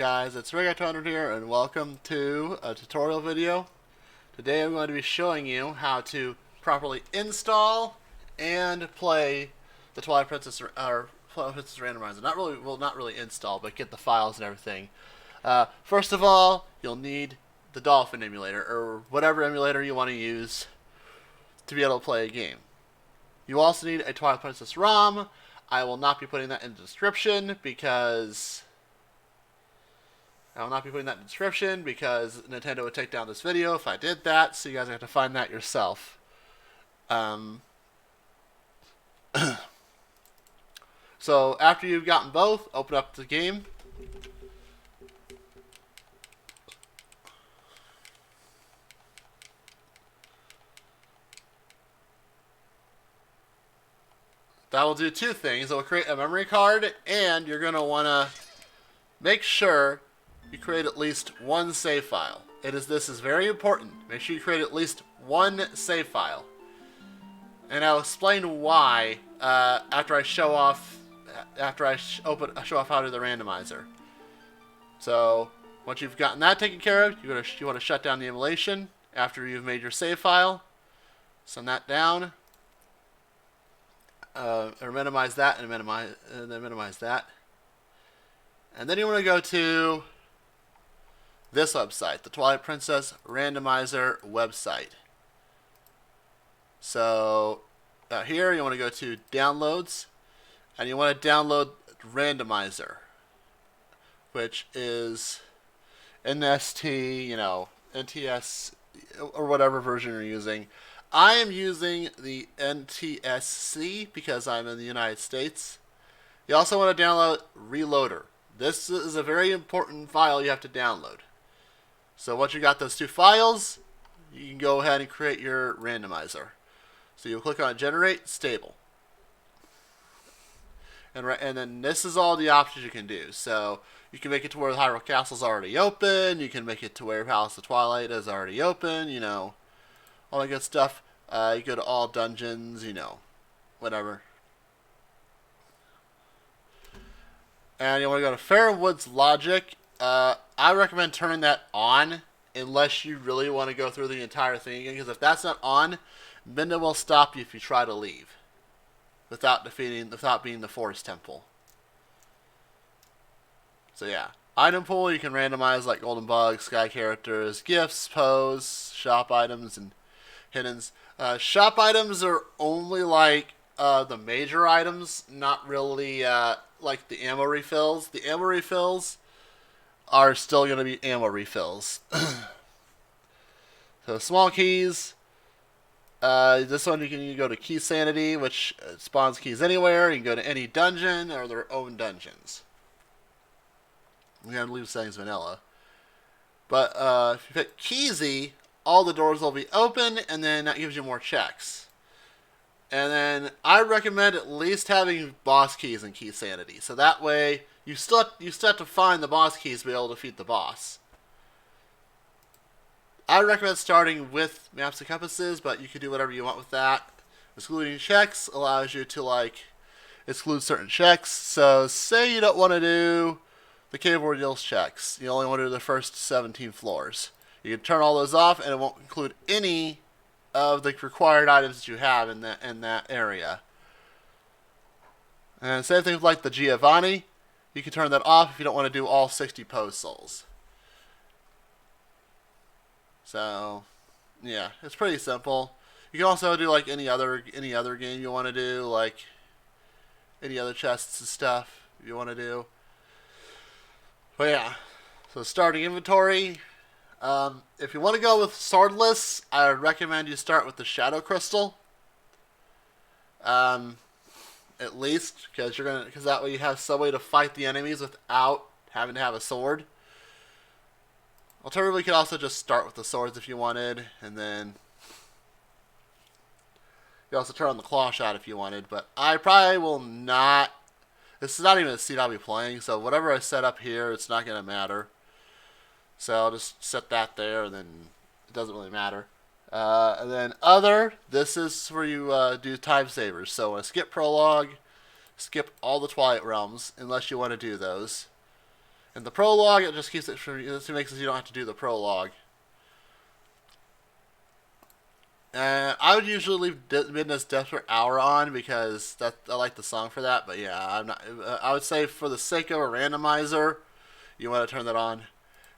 Guys, it's Randomizer here, and welcome to a tutorial video. Today I'm going to be showing you how to properly install and play the Twilight Princess Randomizer. Not really install, but get the files and everything. First of all, you'll need the Dolphin emulator, or whatever emulator you want to use to be able to play a game. You also need a Twilight Princess ROM. I will not be putting that in the description because Nintendo would take down this video if I did that, so you guys have to find that yourself. So after you've gotten both, open up the game. That will do two things. It will create a memory card, and you're going to want to make sure you create at least one save file. This is very important. Make sure you create at least one save file. And I'll explain why after I show off how to do the randomizer. So once you've gotten that taken care of, you want to shut down the emulation after you've made your save file. Send that down. Or minimize that and then minimize that. And then you want to go to this website, the Twilight Princess Randomizer website. So here you want to go to Downloads, and you want to download Randomizer, which is NST, NTS, or whatever version you're using. I am using the NTSC because I'm in the United States. You also want to download Reloader. This is a very important file you have to download. So once you got those two files, you can go ahead and create your randomizer. So you'll click on Generate Stable. And then this is all the options you can do. So you can make it to where the Hyrule Castle is already open. You can make it to where Palace of Twilight is already open. All that good stuff. You go to all dungeons, whatever. And you want to go to Fairwood's Logic. I recommend turning that on unless you really want to go through the entire thing again, because if that's not on, Binda will stop you if you try to leave without being the Forest Temple. So yeah. Item pool, you can randomize like golden bugs, sky characters, gifts, pose, shop items, and hiddens. Shop items are only like the major items, not really like the ammo refills. The ammo refills are still going to be ammo refills. So small keys. This one you can go to Key Sanity, which spawns keys anywhere. You can go to any dungeon or their own dungeons. We're going to leave settings vanilla. But if you pick Keysy, all the doors will be open, and then that gives you more checks. And then I recommend at least having boss keys in Key Sanity. So that way, you still have to find the boss keys to be able to defeat the boss. I recommend starting with Maps and Compasses, but you can do whatever you want with that. Excluding checks allows you to exclude certain checks. So say you don't want to do the Cave Ordeals checks. You only want to do the first 17 floors. You can turn all those off, and it won't include any of the required items that you have in that area. And same thing with like the Giovanni. You can turn that off if you don't want to do all 60 pose souls. So, yeah, it's pretty simple. You can also do like any other game you want to do, like any other chests and stuff you want to do. But yeah, so starting inventory. If you want to go with swordless, I would recommend you start with the Shadow Crystal. At least because that way you have some way to fight the enemies without having to have a sword. Alternatively, you could also just start with the swords if you wanted, and then you also turn on the claw shot if you wanted. But I probably will not. This is not even a seat I'll be playing, so whatever I set up here, it's not going to matter. So I'll just set that there, and then it doesn't really matter. And then other, this is where you do time savers. So skip prologue, skip all the Twilight Realms, unless you want to do those. And the prologue, it just keeps it from, it makes it so you don't have to do the prologue. And I would usually leave Midnight's Desperate Hour on because I like the song for that. But yeah, I'm not. I would say for the sake of a randomizer, you want to turn that on.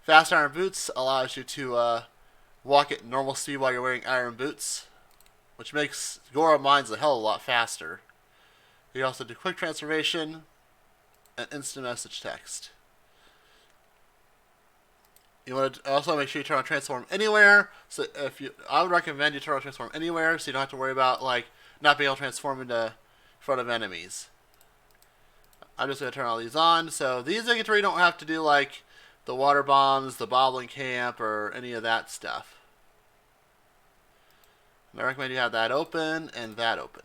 Fast Iron Boots allows you to walk at normal speed while you're wearing iron boots, which makes Gora Mines a hell of a lot faster. You also do quick transformation and instant message text. You want to also make sure you turn on Transform Anywhere. So I would recommend you turn on Transform Anywhere, so you don't have to worry about like not being able to transform into front of enemies. I'm just gonna turn all these on. So these I get to where you don't have to do like the water bombs, the bobbling camp, or any of that stuff. And I recommend you have that open and that open.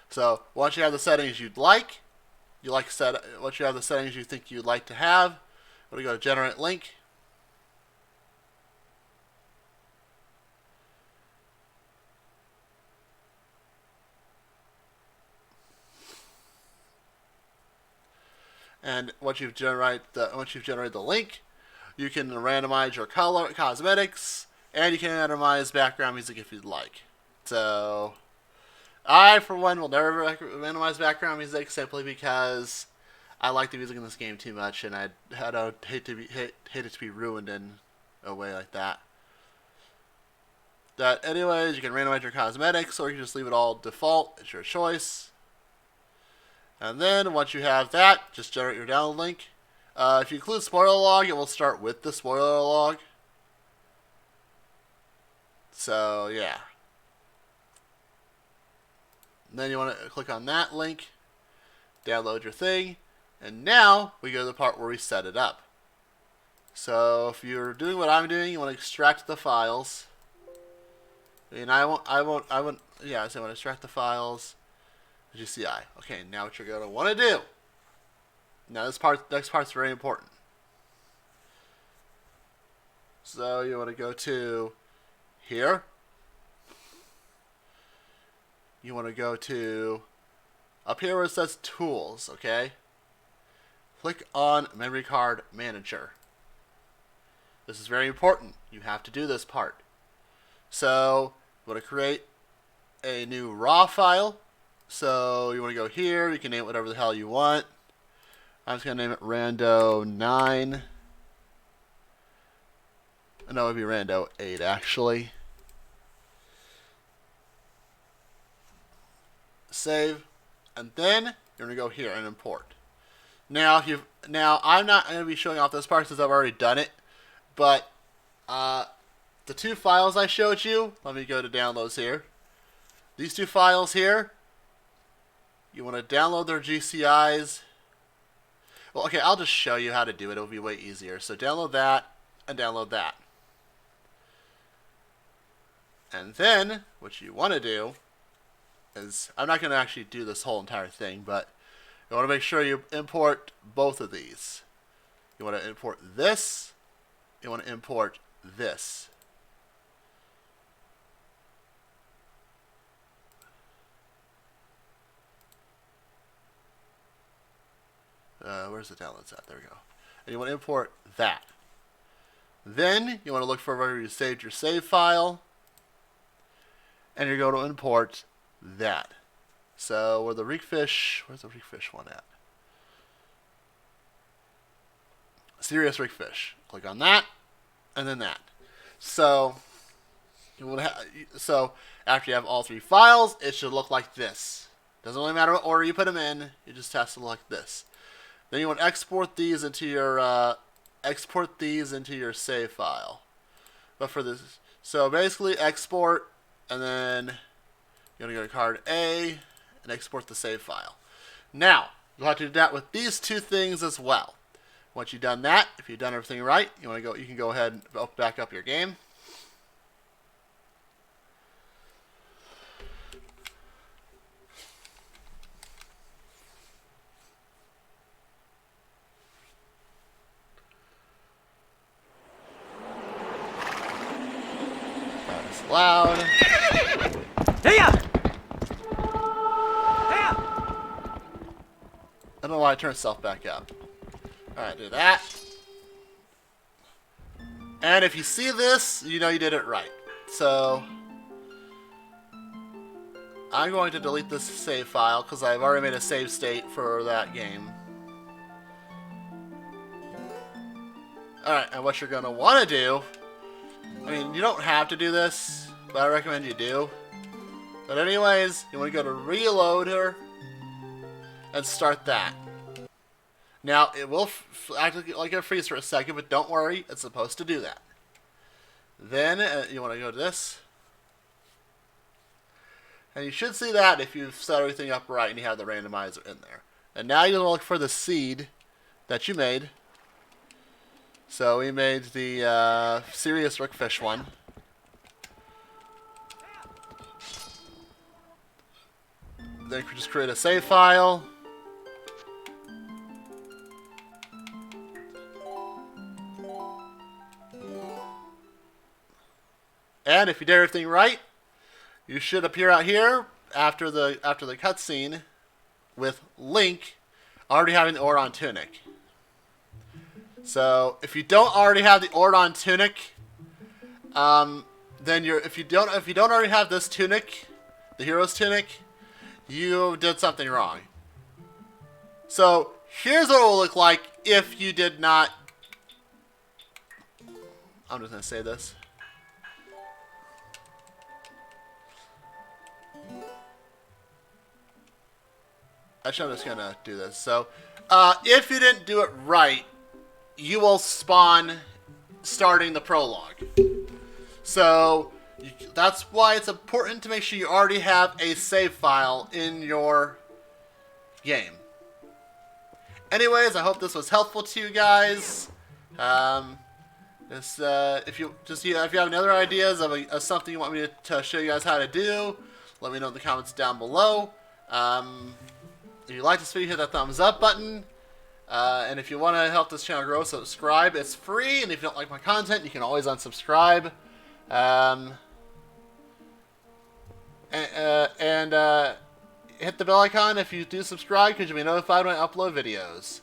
So once you have the settings once you have the settings you think you'd like to have, we're going to go to Generate Link. And once you've generated the link, you can randomize your color, cosmetics, and you can randomize background music if you'd like. So I, for one, will never randomize background music simply because I like the music in this game too much, and I'd hate it to be ruined in a way like that. Anyways, you can randomize your cosmetics, or you can just leave it all default. It's your choice. And then once you have that, just generate your download link. If you include spoiler log, it will start with the spoiler log. So yeah. And then you want to click on that link, download your thing, and now we go to the part where we set it up. So if you're doing what I'm doing, you want to extract the files. And yeah, so I want to extract the files. GCI. Okay, now what you're going to want to do. Now next part's very important. So you want to go to here. You want to go to up here where it says Tools, okay? Click on Memory Card Manager. This is very important. You have to do this part. So you want to create a new RAW file. So you want to go here. You can name it whatever the hell you want. I'm just going to name it Rando 9. No, it would be Rando 8 actually. Save. And then you're going to go here and import. Now, I'm not going to be showing off this part since I've already done it. But the two files I showed you, let me go to downloads here. These two files here, you want to download their GCIs. Well, okay, I'll just show you how to do it. It'll be way easier. So download that and download that. And then what you want to do is, I'm not going to actually do this whole entire thing, but you want to make sure you import both of these. You want to import this. You want to import this. Where's the downloads at? There we go. And you want to import that. Then you want to look for where you saved your save file. And you're going to import that. So where's the Reekfish one at? Serious Reekfish. Click on that, and then that. So after you have all three files, it should look like this. Doesn't really matter what order you put them in. It just has to look like this. Then you want to export these into your save file. But for this, so basically export, and then you're going to go to card A and export the save file. Now, you'll have to do that with these two things as well. Once you've done that, if you've done everything right, you can go ahead and back up your game. That is loud. I don't know while I turn itself back up. Alright, do that. And if you see this, you know you did it right. So, I'm going to delete this save file because I've already made a save state for that game. Alright, and what you're going to want to do, I mean, you don't have to do this, but I recommend you do. But anyways, you want to go to Reloader and start that. Now, it will act like a freeze for a second, but don't worry, it's supposed to do that. Then, you want to go to this. And you should see that if you've set everything up right and you have the randomizer in there. And now you're going to look for the seed that you made. So we made the Serious Rookfish one. Then we just create a save file. And if you did everything right, you should appear out here after the cutscene with Link already having the Ordon tunic. So if you don't already have the Ordon tunic, then if you don't already have this tunic, the hero's tunic, you did something wrong. So here's what it will look like if you did not. I'm just gonna say this. Actually, I'm just gonna do this. So, if you didn't do it right, you will spawn starting the prologue. So, that's why it's important to make sure you already have a save file in your game. Anyways, I hope this was helpful to you guys. If you have any other ideas of something you want me to show you guys how to do, let me know in the comments down below. If you like this video, hit that thumbs up button. And if you want to help this channel grow, subscribe. It's free, and if you don't like my content, you can always unsubscribe. Hit the bell icon if you do subscribe, because you'll be notified when I upload videos.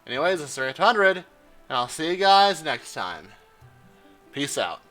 Anyways, this is Ray 100, and I'll see you guys next time. Peace out.